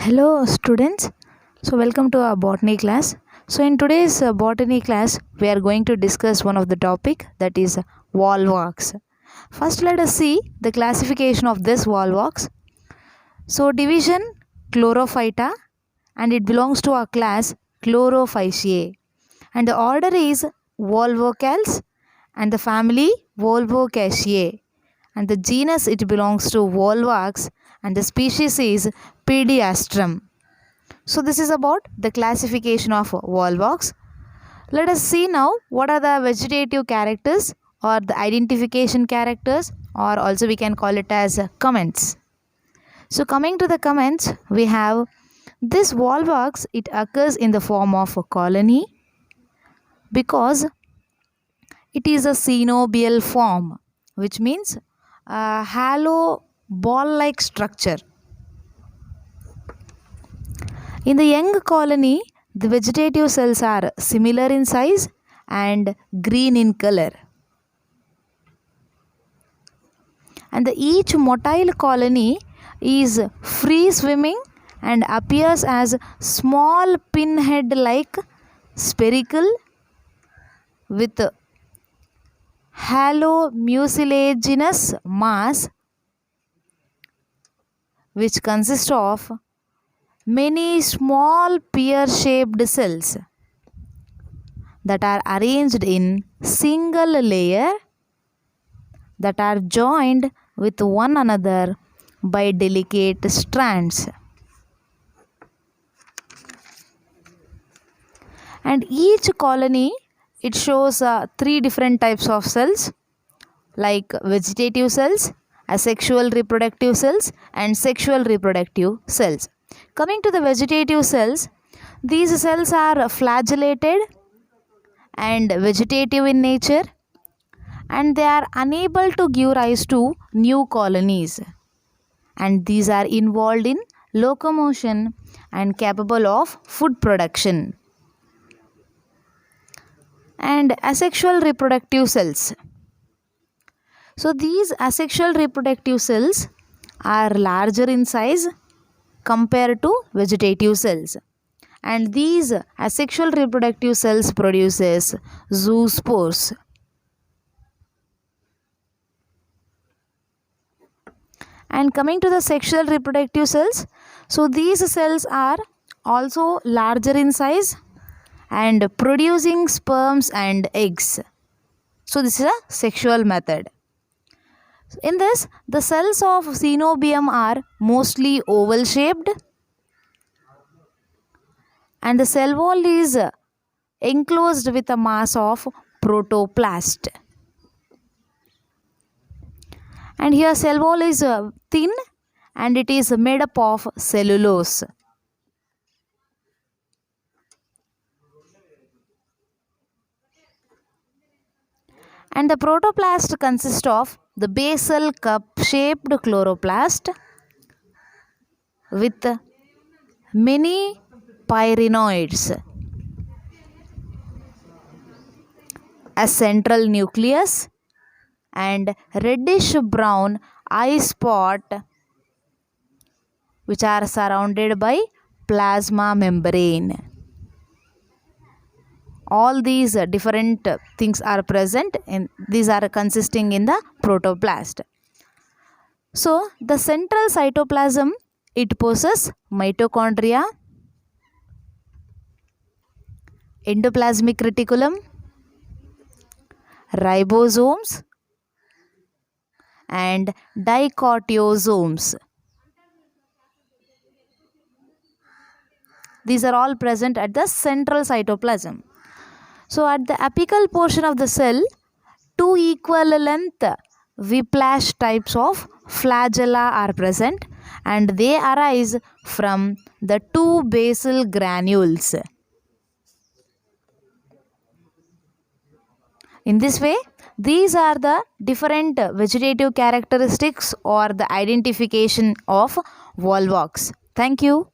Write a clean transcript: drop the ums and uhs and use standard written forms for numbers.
Hello students, welcome to our botany class. In today's botany class we are going to discuss one of the topic, that is volvox. First let us see the classification of this volvox. Division Chlorophyta, and it belongs to our class Chlorophyceae, and the order is Volvocales and the family Volvocaceae, and the genus it belongs to Volvox, and the species is Pediastrum. So this is about the classification of volvox. Let us see now what are the vegetative characters or the identification characters, or also we can call it as comments. So coming to the comments, we have this volvox, it occurs in the form of a colony because it is a cenobial form, which means a hollow ball-like structure. In the young colony, the vegetative cells are similar in size and green in color. And each motile colony is free swimming and appears as small pinhead like spherical with hollow mucilaginous mass, which consists of many small pear-shaped cells that are arranged in single layer that are joined with one another by delicate strands. And each colony, it shows three different types of cells, like vegetative cells, asexual reproductive cells, and sexual reproductive cells. Coming to the vegetative cells, these cells are flagellated and vegetative in nature, and they are unable to give rise to new colonies, and these are involved in locomotion and capable of food production. And asexual reproductive cells. So these asexual reproductive cells are larger in size compared to vegetative cells, and these asexual reproductive cells produces zoospores. And coming to the sexual reproductive cells, so these cells are also larger in size and producing sperms and eggs. So this is a sexual method. In this, the cells of cenobium are mostly oval shaped, and the cell wall is enclosed with a mass of protoplast. And here cell wall is thin and it is made up of cellulose. And the protoplast consists of the basal cup-shaped chloroplast with many pyrenoids, a central nucleus, and reddish brown eye spot, which are surrounded by plasma membrane. All these different things are present, and these are consisting in the protoplast. So the central cytoplasm, it possesses mitochondria, endoplasmic reticulum, ribosomes, and dicotylosomes. These are all present at the central cytoplasm. So at the apical portion of the cell, two equal length whiplash types of flagella are present, and they arise from the two basal granules. In this way, these are the different vegetative characteristics or the identification of volvox. Thank you.